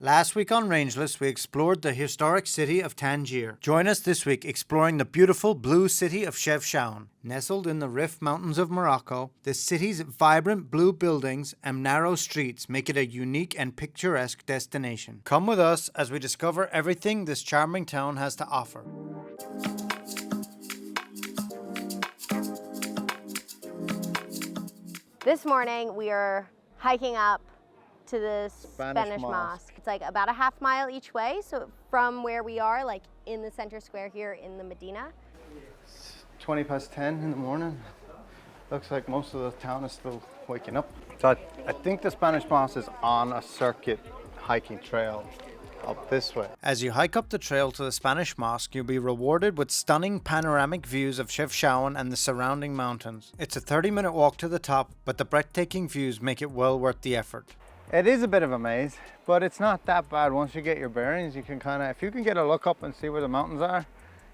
Last week on Rangeless, we explored the historic city of Tangier. Join us this week exploring the beautiful blue city of Chefchaouen. Nestled in the Rif Mountains of Morocco, the city's vibrant blue buildings and narrow streets make it a unique and picturesque destination. Come with us as we discover everything this charming town has to offer. This morning we are hiking up to the Spanish mosque. It's like about a half mile each way. So from where we are, like in the center square here in the Medina. It's 20 past 10 in the morning. Looks like most of the town is still waking up. So I think the Spanish mosque is on a circuit hiking trail up this way. As you hike up the trail to the Spanish mosque, you'll be rewarded with stunning panoramic views of Chefchaouen and the surrounding mountains. It's a 30-minute walk to the top, but the breathtaking views make it well worth the effort. It is a bit of a maze, but it's not that bad. Once you get your bearings, you can if you can get a look up and see where the mountains are,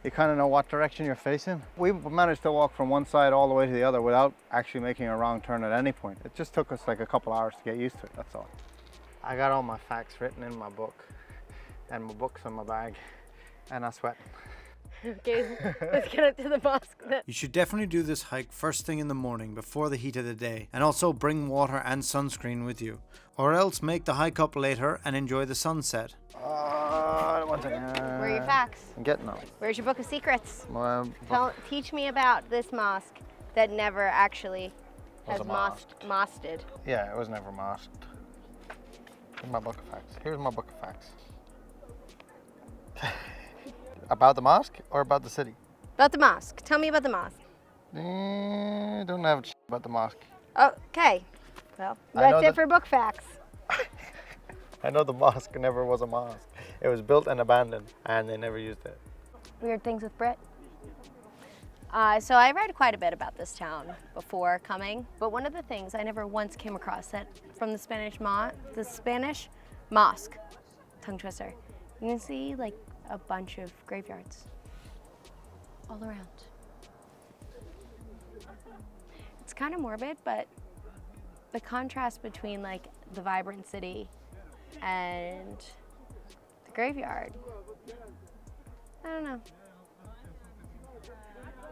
you kind of know what direction you're facing. We managed to walk from one side all the way to the other without actually making a wrong turn at any point. It just took us like a couple hours to get used to it, that's all. I got all my facts written in my book, and my book's in my bag, and I'm sweating. Okay, let's get up to the mosque then. You should definitely do this hike first thing in the morning before the heat of the day, and also bring water and sunscreen with you, or else make the hike up later and enjoy the sunset. I don't want to. Where are your facts? I'm getting them. Where's your book of secrets? Teach me about this mosque that never actually has mosted. Yeah, it was never mosqued. Here's my book of facts. Here's my book of facts. About the mosque or about the city? About the mosque. Tell me about the mosque. Don't have about the mosque. Okay. Well, that's it for book facts. I know the mosque never was a mosque. It was built and abandoned, and they never used it. Weird things with Brit. So I read quite a bit about this town before coming, but one of the things I never once came across that from the Spanish mosque, tongue twister, you can see like a bunch of graveyards all around. It's kind of morbid, but the contrast between like the vibrant city and the graveyard, I don't know.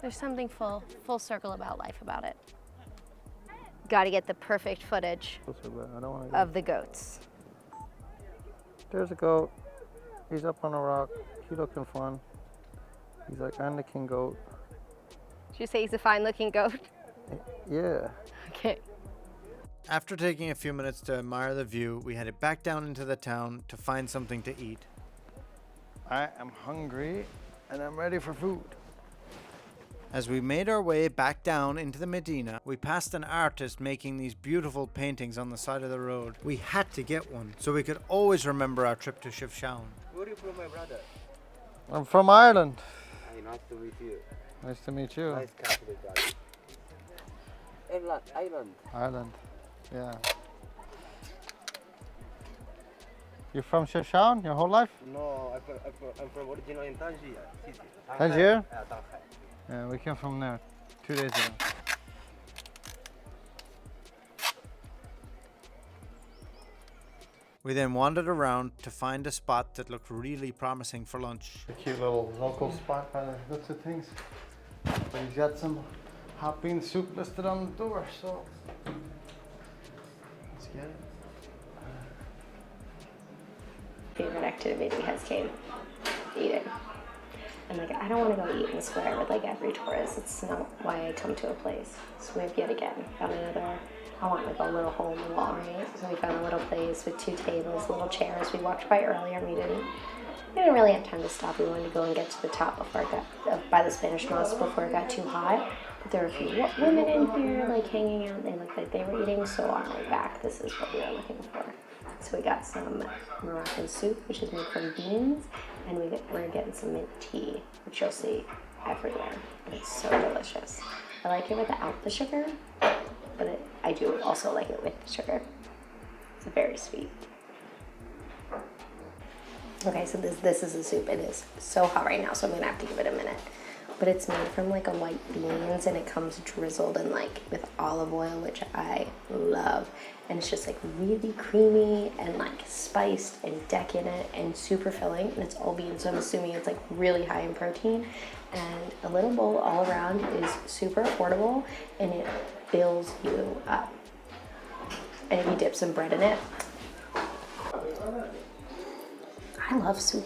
There's something full circle about life about it. Got to get the perfect footage of the goats. There's a goat. He's up on a rock. He's looking fun. He's like, I'm the king goat. Did you say he's a fine-looking goat? Yeah. Okay. After taking a few minutes to admire the view, we headed back down into the town to find something to eat. I am hungry and I'm ready for food. As we made our way back down into the Medina, we passed an artist making these beautiful paintings on the side of the road. We had to get one so we could always remember our trip to Chefchaouen. Where are you from, my brother? I'm from Ireland. Nice to meet you. Nice to meet you. Nice country, brother. Ireland. Yeah. You're from Chefchaouen your whole life? No, I'm from originally in Tangier. Tangier? Yeah, Tangier. Yeah, we came from there 2 days ago. We then wandered around to find a spot that looked really promising for lunch. A cute little local spot by the looks of things. But he's got some hot bean soup listed on the door, so let's get it. Favorite activity has came eating. And like, I don't want to go eat in the square with like every tourist. It's not why I come to a place. So we've yet again found another, I want like a little hole in the wall, right? So we found a little place with 2 tables, little chairs. We walked by earlier and we didn't really have time to stop. We wanted to go and get to the top before it got, by the Spanish mosque before it got too hot. But there were a few women in here like hanging out. They looked like they were eating, so on our way back, this is what we were looking for. So we got some Moroccan soup, which is made from beans, and we're getting some mint tea, which you'll see everywhere. It's so delicious. I like it without the sugar, but I do also like it with the sugar. It's very sweet. Okay, so this is the soup. It is so hot right now, so I'm gonna have to give it a minute. but it's made from like a white beans, and it comes drizzled in like with olive oil, which I love. And it's just like really creamy and like spiced and decadent and super filling, and it's all beans, so I'm assuming it's like really high in protein. And a little bowl all around is super affordable, and it fills you up. And if you dip some bread in it, I love soup.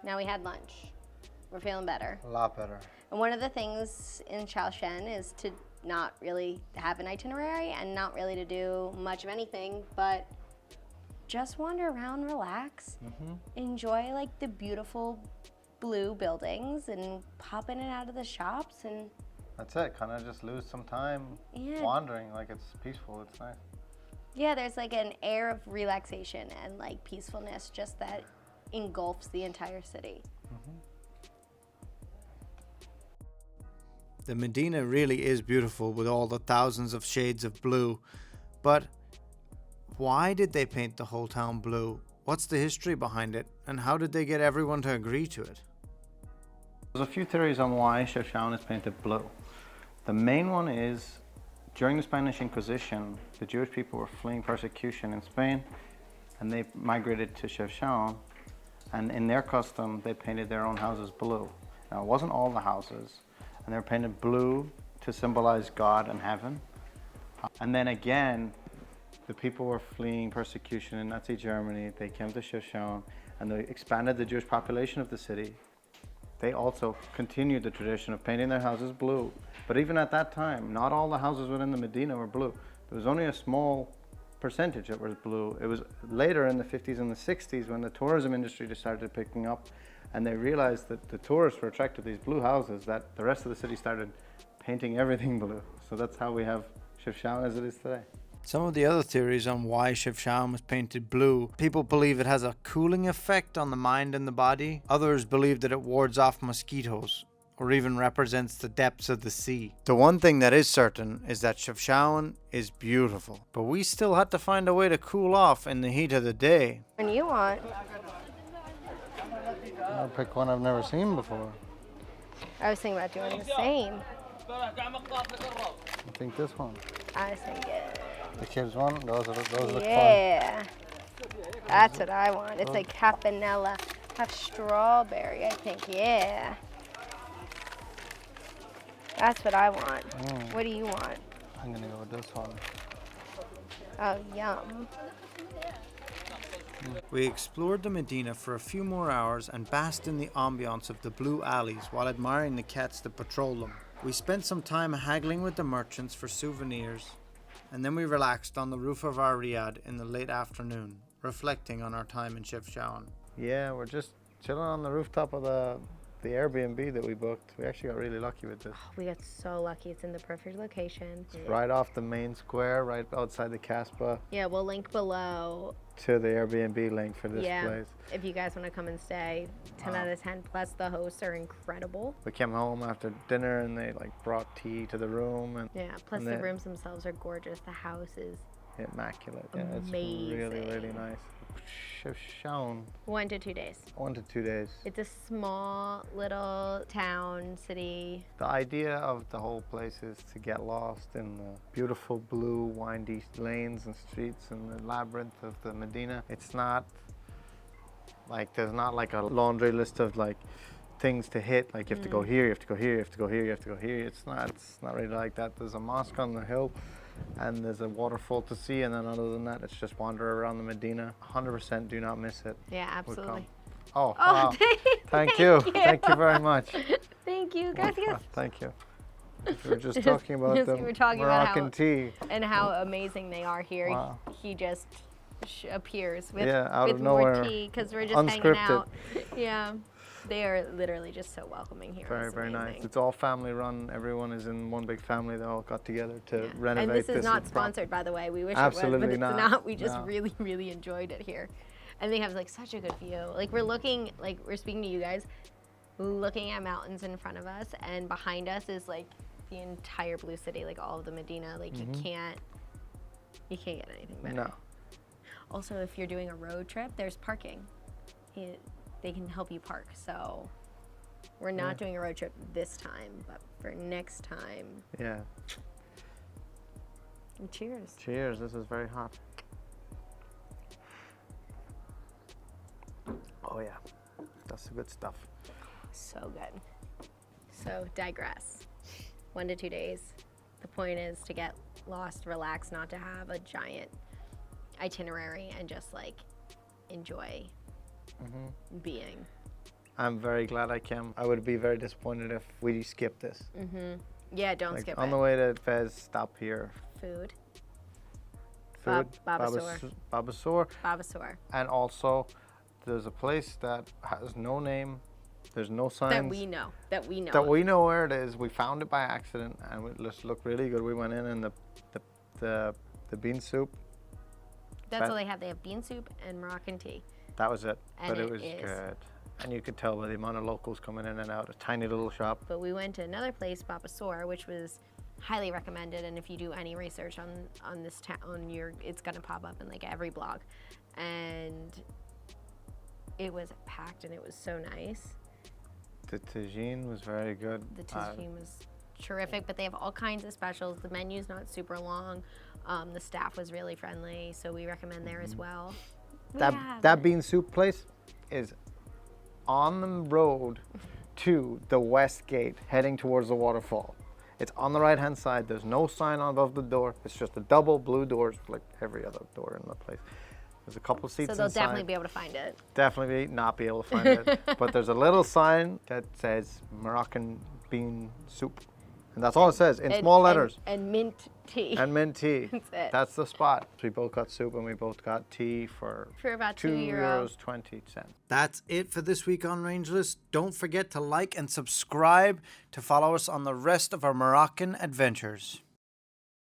Now we had lunch. We're feeling better. A lot better. And one of the things in Chefchaouen is to not really have an itinerary and not really to do much of anything, but just wander around, relax, enjoy like the beautiful blue buildings and pop in and out of the shops, and that's it. Kind of just lose some time wandering. Like, it's peaceful. It's nice. Yeah, there's like an air of relaxation and like peacefulness just that engulfs the entire city. The Medina really is beautiful with all the thousands of shades of blue, but why did they paint the whole town blue? What's the history behind it, and how did they get everyone to agree to it? There's a few theories on why Chefchaouen is painted blue. The main one is, during the Spanish Inquisition, the Jewish people were fleeing persecution in Spain, and they migrated to Chefchaouen, and in their custom, they painted their own houses blue. Now, it wasn't all the houses, and they're painted blue to symbolize God and heaven. And then again, the people were fleeing persecution in Nazi Germany. They came to Chefchaouen, and they expanded the Jewish population of the city. They also continued the tradition of painting their houses blue. But even at that time, not all the houses within the Medina were blue. There was only a small percentage that was blue. It was later in the 50s and the 60s when the tourism industry just started picking up, and they realized that the tourists were attracted to these blue houses, that the rest of the city started painting everything blue. So that's how we have Chefchaouen as it is today. Some of the other theories on why Chefchaouen was painted blue: people believe it has a cooling effect on the mind and the body. Others believe that it wards off mosquitoes, or even represents the depths of the sea. The one thing that is certain is that Chefchaouen is beautiful, but we still had to find a way to cool off in the heat of the day. And you want? I'll pick one I've never seen before. I was thinking about doing the same. I think this one. I was thinking. The kids one? Those look fun. Yeah. That's what I want. It's like half vanilla, half strawberry, I think. Yeah. That's what I want. What do you want? I'm gonna go with this one. Oh, yum. We explored the Medina for a few more hours and basked in the ambiance of the blue alleys while admiring the cats that patrol them. We spent some time haggling with the merchants for souvenirs, and then we relaxed on the roof of our riad in the late afternoon, reflecting on our time in Chefchaouen. Yeah, we're just chilling on the rooftop of the Airbnb that we booked. We actually got really lucky with this. We got so lucky. It's in the perfect location. It's right off the main square, right outside the Casbah, Yeah, we'll link below. to the Airbnb link for this place. If you guys want to come and stay, 10 out of 10. Plus, the hosts are incredible. We came home after dinner and they brought tea to the room, and Yeah, plus And the the- rooms themselves are gorgeous. The house is immaculate. Yeah, it's really, really Amazing. nice. Chefchaouen, 1 to 2 days. 1 to 2 days. It's a small little town, city. The idea of the whole place is to get lost in the beautiful blue windy lanes and streets and the labyrinth of the Medina. It's not like, there's not like a laundry list of things to hit, like you have to go here, you have to go here, you have to go here, you have to go here. It's not really like that. There's a mosque on the hill and there's a waterfall to see, and then other than that, it's just wander around the Medina. 100% do not miss it. Yeah, Would absolutely. come. Oh, wow. Thank you. Thank you very much. Thank you, guys. Thank you. We were just talking about Just- the we were talking about Moroccan how- tea. And how amazing they are here. Wow. He just appears with, Out of with more nowhere. tea because we're just hanging Unscripted. out. Yeah. They are literally just so welcoming here. Very, It's very nice. amazing. It's all family run. Everyone is in one big family. They all got together to renovate And this is not prop- sponsored, by the way. We wish it Absolutely was, but it's not. not. We just No. really, really enjoyed it here. And they have such a good view. We're looking, we're speaking to you guys, looking at mountains in front of us, and behind us is the entire blue city, all of the Medina. You can't get anything better. No. Also, if you're doing a road trip, there's parking. They can help you park. So we're not doing a road trip this time, but for next time. Yeah. And cheers. Cheers. This is very hot. Oh yeah, that's the good stuff. So good. So digress. 1 to 2 days. The point is to get lost, relax, not to have a giant itinerary, and just like enjoy being. I'm very glad I came. I would be very disappointed if we skipped this. Yeah, don't skip On it. the way to Fez, stop here. Food. Food. Babasour. Babasour. And also, there's a place that has no name. There's no signs. That we know. That we know. That we know where it is. We found it by accident, and it just looked really good. We went in, and the bean soup. That's all they have. They have bean soup and Moroccan tea. That was it. And but it it was is. good. And you could tell by the amount of locals coming in and out. A tiny little shop. But we went to another place, Babasour, which was highly recommended. And if you do any research on this town, it's gonna pop up in like every blog. And it was packed, and it was so nice. The tagine was very good. The tagine was terrific, but they have all kinds of specials. The menu's not super long. The staff was really friendly, so we recommend there as well. That bean soup place is on the road to the west gate, heading towards the waterfall. It's on the right-hand side. There's no sign above the door. It's just a double blue doors, like every other door in the place. There's a couple seats inside. So they'll definitely be able to find it. Definitely not be able to find it. But there's a little sign that says Moroccan bean soup. And that's all it says in small letters. And mint tea. And mint tea. That's it. That's the spot. We both got soup and we both got tea for about €2.20. That's it for this week on Rangeless. Don't forget to like and subscribe to follow us on the rest of our Moroccan adventures.